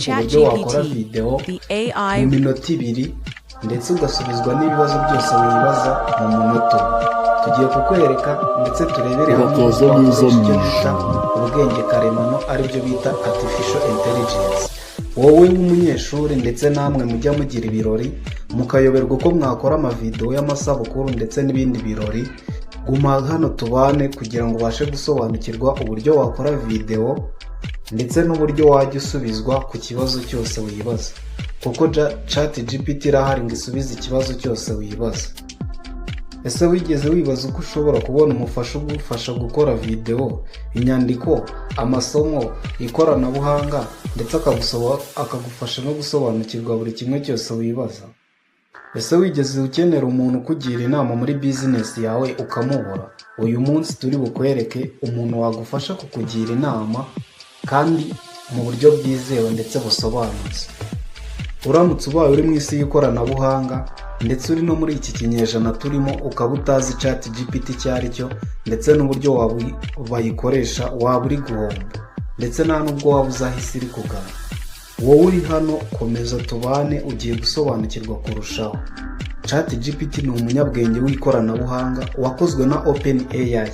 uburyo wakora video mu minota 2 ndetse ugasubizwa n'ibibazo byose wibaza mu munota. Tugiye kukwereka ndetse turebere hamwe ubwenge karemano aribyo bita artificial intelligence. Wowe nk'umunyeshuri ndetse namwe mujya mugira ibirori mukayoberwa uko mwakora amavideo y'amasabukuru ndetse n'ibindi birori, guma hano tubane kugira ngo ubashe gusobanukirwa uburyo wakora video ndetse n'uburyo wajya usubizwa ku kibazo cyose wibaza, kuko ChatGPT irahari ngo isubize ikibazo cyose wibaza. Ese wigeze wibaza uko ushobora kubona umufasha ugufasha gukora video, inyandiko, amasomo, ikoranabuhanga ndetse akagufasha no gusobanukirwa buri kimwe cyose wibaza? Ese wigeze ukenera umuntu ukugira inama muri business yawe ukamubura? Uyu munsi turi bukwereke umuntu wagufasha kukugira inama kandi mu buryo bwizewe ndetse busobanutse. Uramutse ubaye uri mu isi y'ikoranabuhanga ndetse uri no muri iki kinyejana turimo ukaba utazi ChatGPT cyari cyo ndetse n'uburyo bayikoresha, waba uri guhomba ndetse nta nubwo waba uzahise iri kugana. Wowe uri hano komeza tubane, ugiye gusobanukirwa kurushaho. ChatGPT ni umunyabwenge w'ikoranabuhanga wakozwe na OpenAI.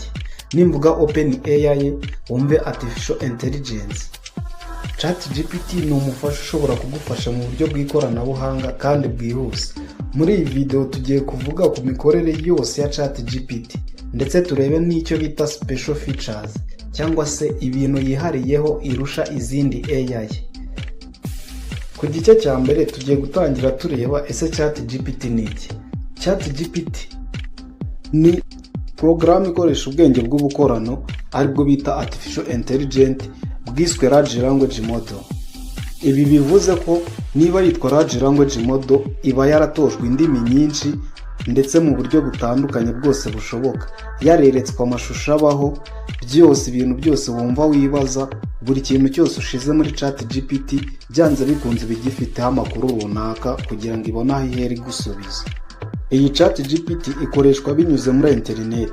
Nimvuga OpenAI wumve artificial intelligence. ChatGPT ni umufasha ushobora kugufasha mu buryo bw'ikoranabuhanga kandi bwihuse. Muri iyi video tugiye kuvuga ku mikorere yose ya ChatGPT ndetse turebe n'icyo bita special features cyangwa se ibintu yihariyeho irusha izindi AI. Ku gice cya mbere tugiye gutangira tureba ese ChatGPT ni iki. ChatGPT ni porogaramu ikoresha ubwenge bw'ubukorano aribwo bita artificial intelligence bwiswe large language model. Ibi bivuze ko niba yitwa large language model iba yaratojwe indimi nyinshi ndetse mu buryo butandukanye bwose bushoboka, yareretswe amashusho abaho byose, ibintu byose wumva wibaza, buri kintu cyose ushize muri ChatGPT byanze bikunze bigifiteho amakuru runaka kugira ngo ibone aho ihera gusubiza. Iyi ChatGPT ikoreshwa binyuze muri internet.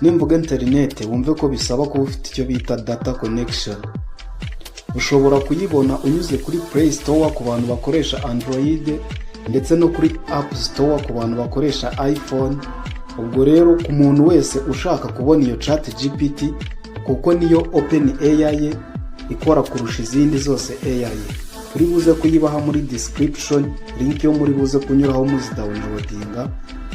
Nimvuga internet wumve ko bisaba kuba ufite icyo bita data connection. Ushobora kuyibona unyuze kuri Play Store ku bantu bakoresha Android ndetse no kuri App Store ku bantu bakoresha iPhone. Ubwo rero ku muntu wese ushaka kubona iyo ChatGPT, kuko niyo OpenAI ikora kurusha izindi zose AI, turi buze kuyibaha muri description, link yo muri buze kunyuraho muzi downloadinga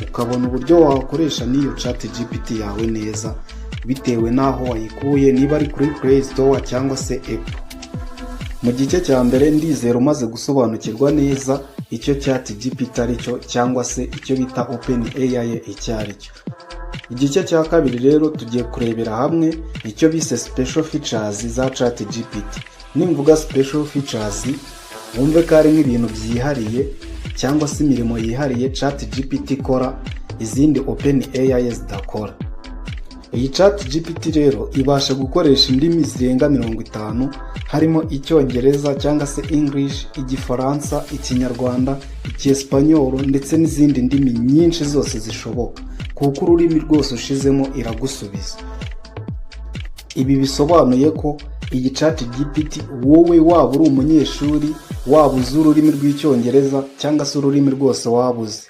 ukabona uburyo wakoresha niyo ChatGPT yawe neza bitewe naho wayikuye, niba ari kuri Play Store cyangwa se App. Mu gice cya mbere ndizera umaze gusobanukirwa neza icyo ChatGPT ari cyo cyangwa se icyo bita OpenAI icyo ari cyo. Igice cya kabiri rero tugiye kurebera hamwe icyo bise special features za ChatGPT. Nimvuga special features wumve ko ari nk'ibintu byihariye cyangwa se imirimo yihariye ChatGPT ikora izindi OpenAI zidakora. Iyi ChatGPT rero ibasha gukoresha indimi zirenga 50 harimo Icyongereza cyangwa se English, Igifaransa, Ikinyarwanda, Icyesipanyolo ndetse n'izindi ndimi nyinshi zose zishoboka, kuko ururimi rwose ushizemo iragusubiza. Ibi bisobanuye ko iyi ChatGPT wowe waba uri umunyeshuri, waba uzi ururimi rw'Icyongereza cyangwa se ururimi rwose wabuze,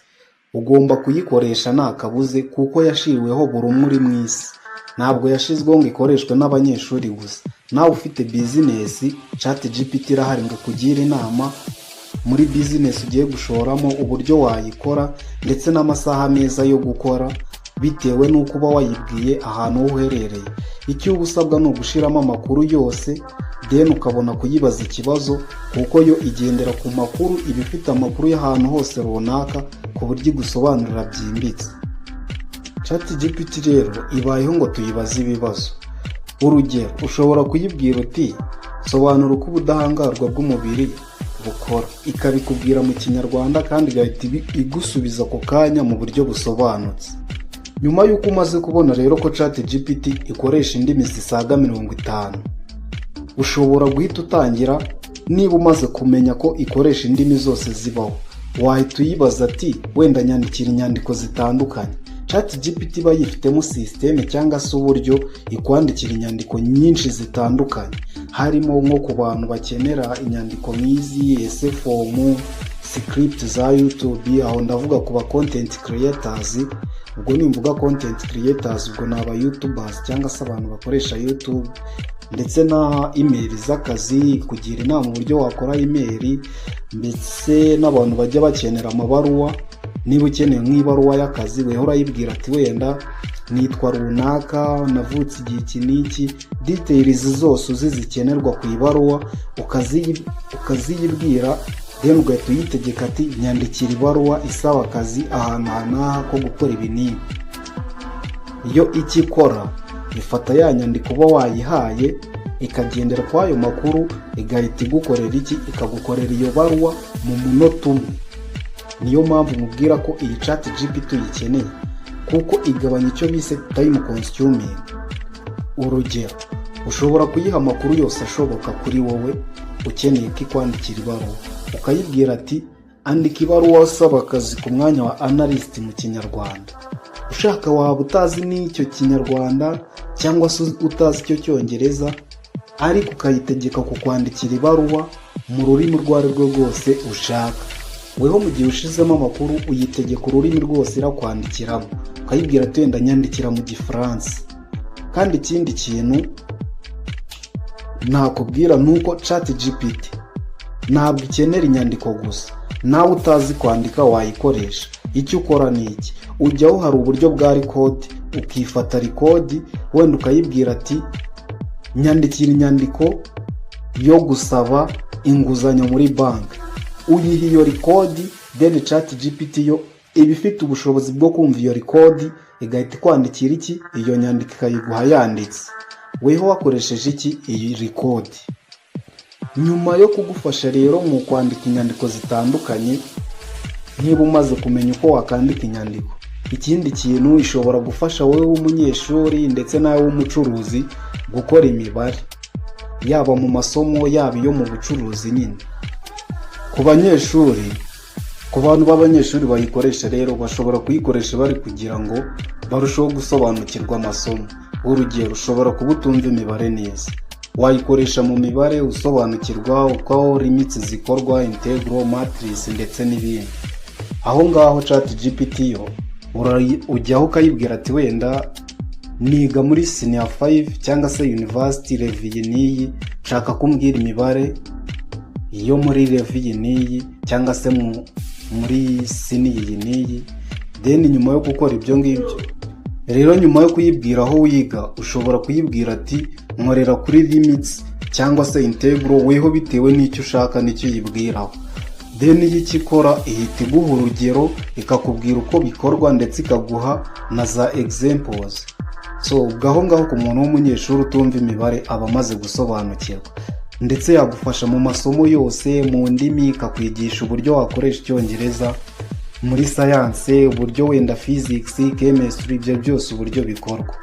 ugomba kuyikoresha nta kabuze kuko yashiriweho buri umwe uri mu isi. Ntabwo yashizweho ngo ikoreshwe n'abanyeshuri gusa. Nawe ufite business, ChatGPT irahari ngo kugira inama muri business ugiye gushoramo, uburyo wayikora ndetse n'amasaha meza yo gukora bitewe n'uko uba wayibwiye ahantu uherereye. Icyo ubusabwa ni ugushiramo amakuru yose then ukabona kuyibaza ikibazo, kuko yo igendera ku makuru, ibifite amakuru y'ahantu hose runaka ku buryo gusobanurira byimbitse. ChatGPT rero ibayeho ngo tuyibaze ibibazo. Urugero, ushobora kuyibwira uti sobanura uko ubudahangarwa bw'umubiri bukora, ikabikubwira mu Kinyarwanda kandi igahita igusubiza ako kanya mu buryo busobanutse. Nyuma y'uko umaze kubona rero ko ChatGPT ikoresha indimi zisaga 50, ushobora guhita utangira. Niba umaze kumenya ko ikoresha indimi zose zibaho, wahita uyibaza ati wenda nyandikira inyandiko zitandukanye. ChatGPT bayifitemo system cyangwa se uburyo ikwandikira inyandiko nyinshi zitandukanye. harimo nko ku bantu bakenera inyandiko nk'izi, ese fomu, script za YouTube. Aho ndavuga ku ba content creators. Ubwo nimvuga content creators ubwo ni aba YouTubers cyangwa se abantu bakoresha YouTube, ndetse na email z'akazi, kugira inama uburyo wakora email, ndetse n'abantu bajya bakenera amabaruwa. Niba ukeneye nk'ibaruwa y'akazi, weho urayibwira ati wenda nitwa runaka, navutse igihe iki n'iki, details zose uzizikenerwa ku ibaruwa ukaziyibwira, then ugahita uyitegeka ati nyandikira ibaruwa isaba akazi ahantu hanaha ko gukora ibi n'ibi. Iyo ikikora ifata ya nyandiko uba wayihaye, ikagendera kwa ayo makuru, igahita igukorera iki, ikagukorera iyo baruwa mu munota umwe. Niyo mpamvu mubwira ko iyi ChatGPT uyikeneye, kuko igabanya icyo bise time consuming. Urugero, ushobora kuyiha amakuru yose ashoboka kuri wowe ukeneye ko ikwandikira ibaruwa, ukayibwira ati andika ibaruwa usaba akazi ku mwanya wa analyst mu Kinyarwanda. Ushaka waba utazi n'icyo Kinyarwanda cyangwa se utazi icyo Cyongereza, ariko ukayitegeka kukwandikira ibaruwa mu rurimi urwo ari rwo rwose ushaka. Weho mu gihe ushizemo amakuru uyitegeka ururimi rwose irakwandikiramo, ukayibwira ati wenda nyandikira mu Gifaransa. Kandi ikindi kintu nakubwira nuko ChatGPT ntabwo ikenera inyandiko gusa. Nawe utazi kwandika wayikoresha. Icyo ukora ni iki, ujyaho hari uburyo bwa record, ukifata record, wenda ukayibwira ati nyandikira inyandiko yo gusaba inguzanyo muri banki. Uyiha iyo record, then ChatGPT yo iba ifite ubushobozi bwo kumva iyo record, igahita kwandikira iki, iyo nyandiko ikayiguha yanditse. Weho wakoresheje iki, iyi record. Nyuma yo kugufasha rero mu kwandika inyandiko zitandukanye, niba umaze kumenya uko wakandika inyandiko, ikindi kintu ishobora gufasha wowe w'umunyeshuri ndetse nawe w'umucuruzi gukora imibare, yaba mu masomo yaba iyo mu bucuruzi nyine. Ku banyeshuri, ku bantu b'abanyeshuri bayikoresha rero bashobora kuyikoresha bari kugira ngo barusheho gusobanukirwa amasomo. Urugero, ushobora kuba utumva imibare neza, wayikoresha mu mibare usobanukirwa uko limits zikorwa, integral, matrix ndetse n'ibindi. Aho ngaho ChatGPT yo ujyaho ukayibwira ati wenda niga muri senior 5 cyangwa se university level n'iyi, nshaka kumbwira imibare iyo muri level n'iyi cyangwa se muri senior n'iyi. Then nyuma yo gukora ibyo ngibyo rero, nyuma yo kuyibwira aho wiga, ushobora kuyibwira ati nkorera kuri limits cyangwa se integral, weho bitewe n'icyo ushaka nicyo yibwiraho. Then iyo ikikora ihita iguha urugero, ikakubwira uko bikorwa ndetse ikaguha na za examples. So gaho ngaho ku muntu w'umunyeshuri utumva imibare aba amaze gusobanukirwa, ndetse yagufasha mu masomo yose, mu ndimi, ikakwigisha uburyo wakoresha Icyongereza, muri science uburyo wenda physics, chemistry, ibyo byose uburyo bikorwa.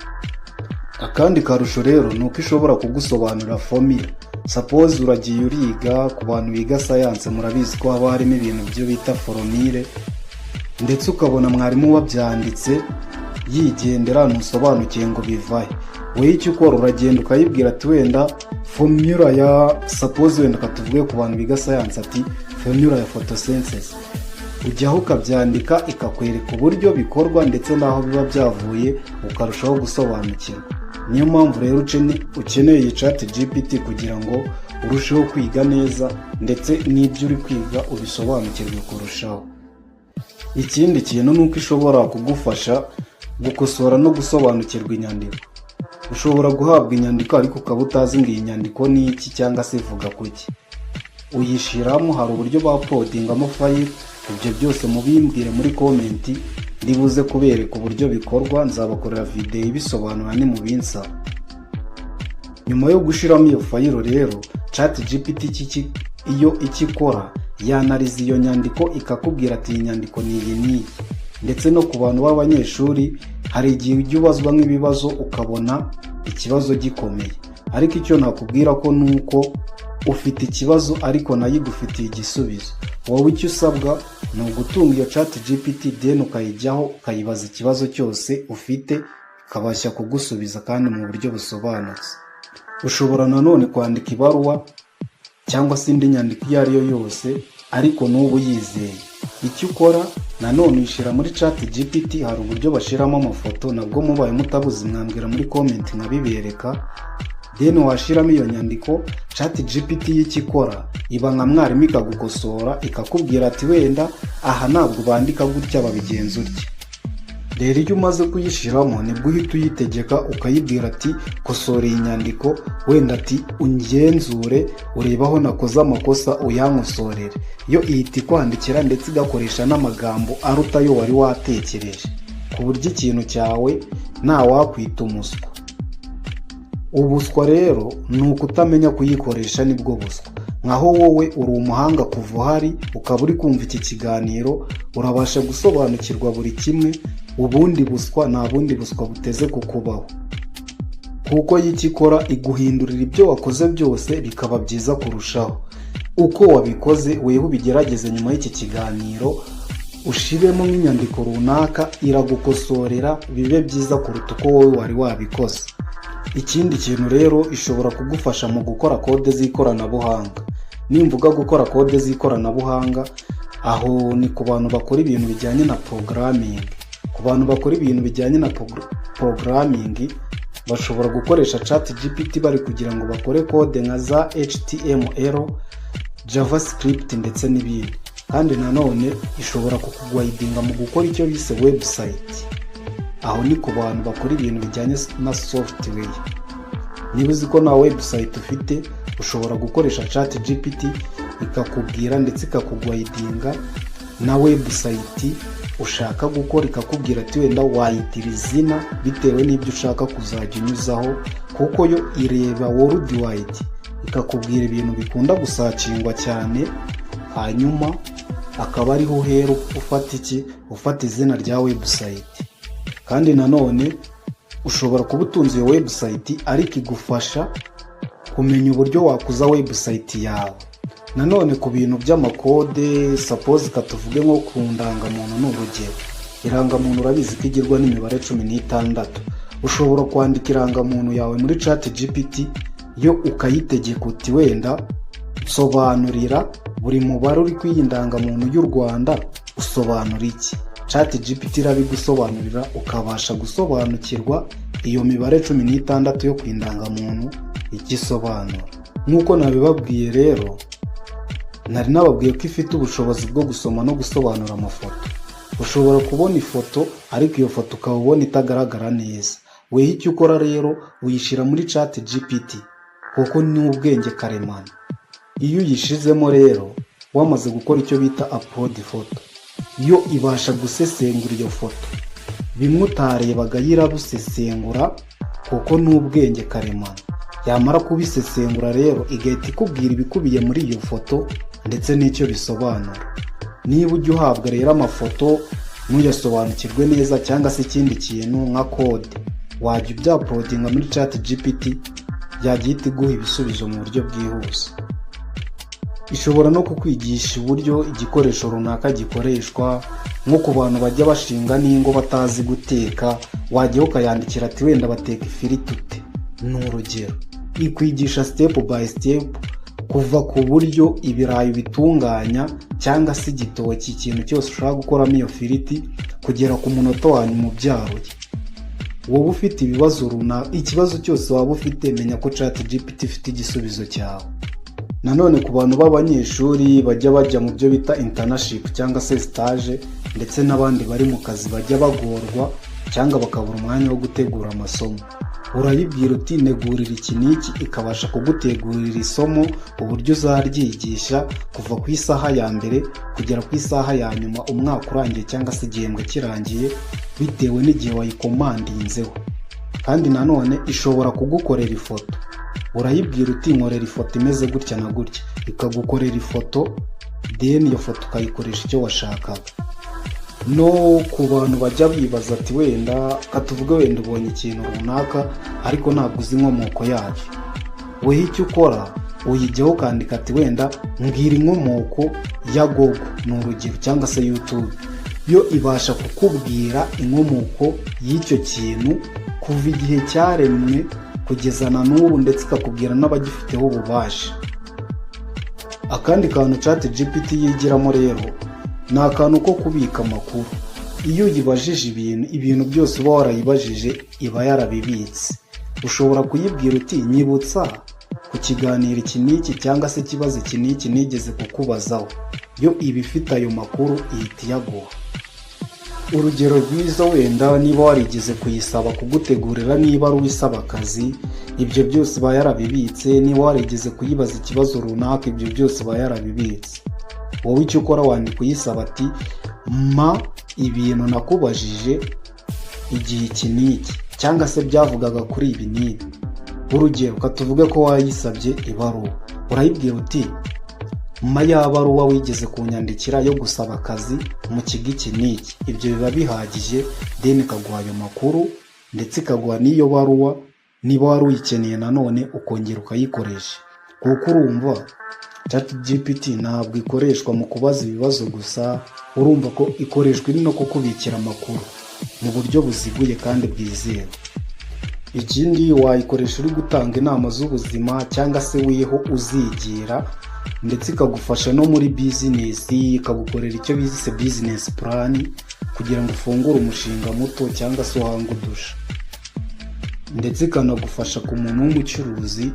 Akandi karusho rero nuko ishobora kugusobanurira formula. Suppose uragiye uriga, ku bantu biga science murabizi ko haba harimo ibintu byo bita formule, ndetse ukabona mwarimu wabyanditse yigendera ntusobanukiye ngo bivahe. Wewe icyo ukora uragenda ukayibwira ati wenda formula ya, suppose wenda katuvuge ku bantu biga science ati formula ya photosynthesis, ujyaho ukabyandika ikakwereka uburyo bikorwa ndetse n'aho biba byavuye, ukarushaho gusobanukirwa. Niyo mpamvu rero ukeneye iyi ChatGPT kugira ngo urusheho kwiga neza, ndetse n'ibyo uri kwiga ubisobanukirwe kurushaho. Ikindi kintu nuko ishobora kugufasha gukosora no gusobanukirwa inyandiko. Ushobora guhabwa inyandiko ariko ukaba utazi ngo iyi nyandiko ni iki cyangwa se ivuga kuki. Uyishiramo, hari uburyo bapodingamo file. Ibyo byose mubimbwire muri comment, ndibuze kubereka uburyo bikorwa, nzabakorera video ibisobanura ni mu binsa. Nyuma yo gushiramo iyo file rero, ChatGPT iyo ikikora yanaliza iyo nyandiko ikakubwira ati iyi nyandiko ni iyi n'iyi. Ndetse no ku bantu b'abanyeshuri, hari igihe ujya ubazwa nk'ibibazo ukabona ikibazo gikomeye, ariko icyo nakubwira ko nuko ufite ikibazo ariko nayo igufitiye igisubizo. Wowe icyo usabwa ni ugutunga iyo ChatGPT, then ukayijyaho ukayibaza ikibazo cyose ufite, ikabasha kugusubiza kandi mu buryo busobanutse. Ushobora nanone kwandika ibaruwa cyangwa se indi nyandiko iyo ari yo yose ariko n'ubu yizeye. Icyo ukora nanone uyishyira muri ChatGPT, hari uburyo bashyiramo amafoto, nabwo mubaye mutabuzi mwambwira muri comment nkabibereka. Then washyiramo iyo nyandiko, ChatGPT y'ikikora iba nka mwarimu ikagukosora ikakubwira ati wenda aha ntabwo bandika gutya babigenza utya. Rero iyo umaze kuyishyiramo nibwo uhita uyitegeka ukayibwira ati kosora iyi nyandiko, wenda ati ungenzure urebe aho nakoze amakosa uyankosorere. Yo ihita ikwandikira ndetse igakoresha n'amagambo aruta ayo wari watekereje, ku buryo ikintu cyawe nta wakwita umuswa. Ubuswa rero ni ukutamenya kuyikoresha nibwo buswa. Nkaho wowe uri umuhanga kuva uhari ukaba uri kumva iki kiganiro, urabasha gusobanukirwa buri kimwe, ubundi buswa nta bundi buswa buteze kukubaho, kuko y'ikikora iguhindurira ibyo wakoze byose bikaba byiza kurushaho. Uko wabikoze wewe ubigerageze nyuma y'iki kiganiro, ushiremo nk'inyandiko runaka iragukosorera bibe byiza kuruta uko wowe wari wabikoze. Ikindi kintu rero ishobora kugufasha mu gukora kode z'ikoranabuhanga. Nimvuga gukora kode z'ikoranabuhanga, aho ni ku bantu bakora ibintu bijyanye na programming. Ku bantu bakora ibintu bijyanye na programming bashobora gukoresha ChatGPT bari kugira ngo bakore kode nka za HTML, JavaScript ndetse n'ibindi. Kandi nanone ishobora kukuguidinga mu gukora icyo bise website. Aho ni ku bantu bakora ibintu bijyanye na software. Niba uzi ko na website ufite, ushobora gukoresha ChatGPT ikakubwira ndetse ikakuguidinga na website ushaka gukora, ikakubwira ati wenda wayitira izina bitewe n'ibyo ushaka kuzajya unyuzaho, kuko yo ireba worldwide ikakubwira ibintu bikunda gusacingwa cyane, hanyuma akaba ariho uhera ufata izina rya website. Kandi nanone ushobora kuba utunze iyo website ariko igufasha kumenya uburyo wakuza website yawe. Nanone ku bintu by'amakode, suppose katuvuge nko ku ndangamuntu n'urugero. Irangamuntu urabizi ko igirwa n'imibare 16. Ushobora kwandika irangamuntu yawe muri ChatGPT, yo ukayitegeka uti wenda sobanurira buri mubare uri kw'iyi ndangamuntu y'u Rwanda usobanura iki. ChatGPT irabigusobanurira ukabasha gusobanukirwa iyo mibare 16 yo kw'indangamuntu igisobanura. Nk'uko nabibabwiye rero, nari nababwiye ko ifite ubushobozi bwo gusoma no gusobanura amafoto. Ushobora kubona ifoto ariko iyo foto ukaba ubona itagaragara neza. Wehe icyo ukora rero uyishyira muri ChatGPT, kuko ni ubwenge karemano. Iyo uyishizemo rero wamaze gukora icyo bita upload photo, yo ibasha gusesengura iyo foto. Bimwe utarebaga yirabusesengura kuko ni ubwenge karemano. Yamara kubisesengura rero igahita ikubwira ibikubiye muri iyo foto ndetse n'icyo bisobanura. Niba ujya uhabwa rero amafoto ntuyasobanukirwe neza cyangwa se ikindi kintu nka code, wajya ubyapodinga muri ChatGPT, yagihita iguha ibisubizo mu buryo bwihuse. Ishobora no kukwigisha uburyo igikoresho runaka gikoreshwa, nko ku bantu bajya bashinga n'ingo batazi guteka, wajya ukayandikira ati wenda bateka ifiriti ute, ni urugero. Ikwigisha step by step kuva ku buryo ibirayi bitunganya cyangwa se igitoki, ikintu cyose ushaka gukoramo iyo firiti, kugera ku munota wa nyuma ubyaruye. Wowe ufite ibibazo runaka, ikibazo cyose waba ufite, menya ko ChatGPT ifite igisubizo cyawe. Nanone ku bantu b'abanyeshuri bajya mu byo bita internship cyangwa se stage, ndetse n'abandi bari mu kazi bajya bagorwa cyangwa bakabura umwanya wo gutegura amasomo, urayibwira uti negurira iki n'iki, ikabasha kugutegurira isomo uburyo uzaryigisha kuva ku isaha ya mbere kugera ku isaha ya nyuma umwaka urangiye cyangwa se igihembwe kirangiye, bitewe n'igihe wayikomandinzeho. Kandi nanone ishobora kugukorera ifoto. Urayibwira uti nkorera ifoto imeze gutya na gutya, ikagukorera ifoto, then iyo foto ukayikoresha icyo washakaga. No ku bantu bajya bibaza ati wenda katuvuge wenda ubonye ikintu runaka ariko ntabwo uzi inkomoko yacyo, wehe icyo ukora uyijyaho ukandika ati wenda mbwira inkomoko ya Google ni urugero cyangwa se YouTube. Yo ibasha kukubwira inkomoko y'icyo kintu kuva igihe cyaremwe kugeza na n'ubu ndetse ikakubwira n'abagifiteho ububasha. Akandi kantu ChatGPT yigiramo rero ni akantu ko kubika amakuru. Iyo uyibajije ibintu byose uba warayibajije iba yarabibitse. Ushobora kuyibwira uti nyibutsa ku kiganiro iki n'iki cyangwa se ikibazo iki n'iki nigeze kukubazaho, yo iba ifite ayo makuru ihita iyaguha. Urugero rwiza wenda niba warigeze kuyisaba kugutegurira niba ari uwisaba akazi, ibyo byose iba yarabibitse. Niba warigeze kuyibaza ikibazo runaka, ibyo byose iba yarabibitse. Wowe icyo ukora wandika uyisaba ati mpa ibintu nakubajije igihe iki n'iki cyangwa se byavugaga kuri ibi n'ibi. Urugero ukatuvuge ko wayisabye ibaruwa, urayibwira uti mpa ya baruwa wigeze kunyandikira yo gusaba akazi mu kigo iki n'iki. Ibyo biba bihagije, then ikaguha ayo makuru ndetse ikaguha n'iyo baruwa niba wari uyikeneye nanone ukongera ukayikoresha. Kuko urumva ChatGPT ntabwo ikoreshwa mu kubaza ibibazo gusa, urumva ko ikoreshwa no kukubikira amakuru mu buryo buziguye kandi bwizewe. Ikindi wayikoresha uri gutanga inama z'ubuzima cyangwa se wiho uzigira, ndetse ikagufasha no muri bizinesi, ikagukorera icyo bise business plan kugira ngo ufungure umushinga muto cyangwa se uhange udusha. Ndetse ikanagufasha ku muntu w'umucuruzi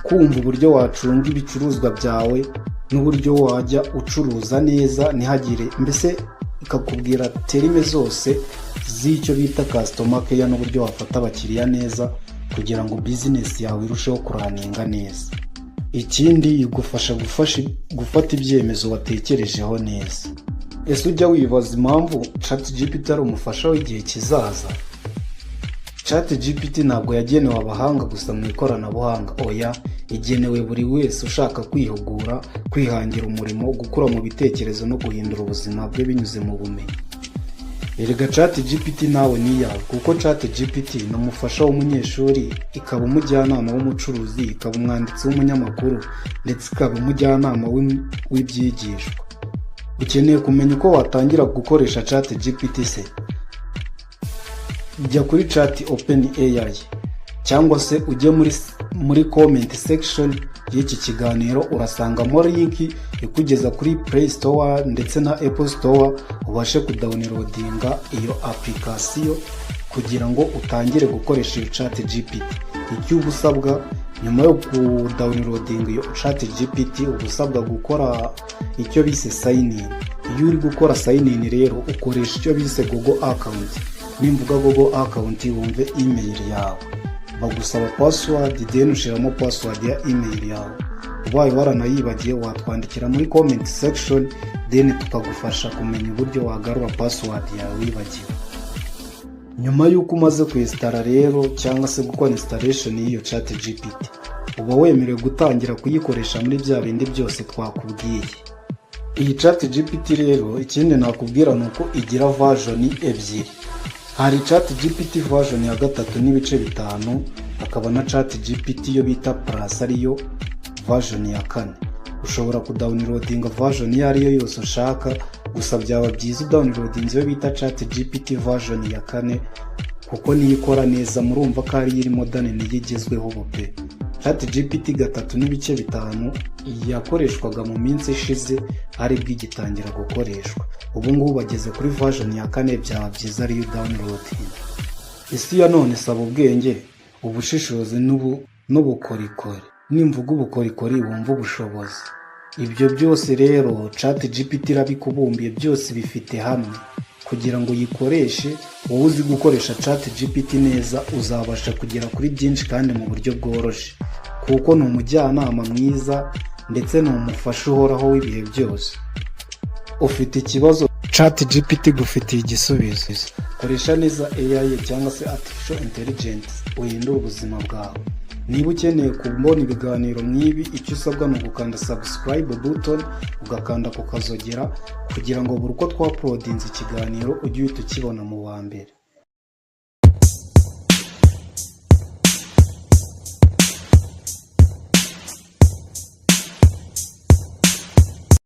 kumva uburyo wacunga ibicuruzwa byawe n'uburyo wajya ucuruza neza ntihagire, mbese ikakubwira terime zose z'icyo bita customer care n'uburyo wafata abakiriya neza kugira ngo business yawe irusheho kuraninga neza. Ikindi igufasha gufata ibyemezo watekerejeho neza. Ese ujya wibaza impamvu ChatGPT ari umufasha w'igihe kizaza? ChatGPT ntabwo yagenewe abahanga gusa mu ikoranabuhanga, oya, igenewe buri wese ushaka kwihugura, kwihangira umurimo, gukura mu bitekerezo no guhindura ubuzima bwe binyuze mu bumenyi. Erega ChatGPT nawe ni iyawe, kuko ChatGPT ni umufasha w'umunyeshuri, ikaba umujyanama w'umucuruzi, ikaba umwanditsi w'umunyamakuru, ndetse ikaba umujyanama w'ibyigishwa. Ukeneye kumenya uko watangira gukoresha ChatGPT se? Jya kuri Chat OpenAI cyangwa se ujye muri comment section y'iki kiganiro, urasangamo link ikugeza kuri Play Store ndetse na Apple Store, ubashe kudownloadinga iyo application kugira ngo utangire gukoresha iyo ChatGPT. Icyo uba usabwa nyuma yo kudownloadinga iyo ChatGPT, uba usabwa gukora icyo bise sign in. Iyo uri gukora sign in rero ukoresha icyo bise Google account. Nimvuga Google account wumve email yawe, bagusaba password, then ushiramo password ya email yawe. Ubaye waranayibagiye watwandikira muri comment section, then tukagufasha kumenya uburyo wagarura password yawe wibagiwe. Nyuma y'uko umaze kuinstalla rero cyangwa se gukora installation y'iyo ChatGPT, uba wemerewe gutangira kuyikoresha muri bya bindi byose twakubwiye. Iyi ChatGPT rero ikindi nakubwira nuko igira version ebyiri. Hari ChatGPT version ya 3.5, hakaba na ChatGPT yo bita Plus ariyo version ya 4. Ushobora kudownloadinga version iyo ariyo yose ushaka, gusa byaba byiza downloadinze yo bita ChatGPT version ya 4 kuko niyo ikora neza. Murumva ko ari iri modern nigezweho bupe. ChatGPT 3.5 yakoreshwaga mu minsi ishize ari bw'igitangira gukoreshwa. Ubu ngubu bageze kuri version ya 4, byaba byiza ari downloading. Isi ya none saba ubwenge, ubushishozi n'ubukorikori. Nimvuga ubukorikori wumva ubushobozi. Ibyo byose rero ChatGPT irabikubumbiye, byose bifite hamwe kugira ngo uyikoreshe. Wowe uzi gukoresha ChatGPT neza uzabasha kugera kuri byinshi kandi mu buryo bworoshye, kuko ni umujyanama mwiza ndetse ni umufasha uhoraho w'ibihe byose. Ufite ikibazo, ChatGPT gufitiye igisubizo. Koresha neza AI cyangwa se Artificial Intelligence uhindura ubuzima bwawe. Niba ukeneye kubona ibiganiro nk'ibi, icyo usabwa ni ugukanda subscribe button, ugakanda ku kazogera kugira ngo buri uko twauploadinze ikiganiro ujye uhita ukibona mu wa mbere.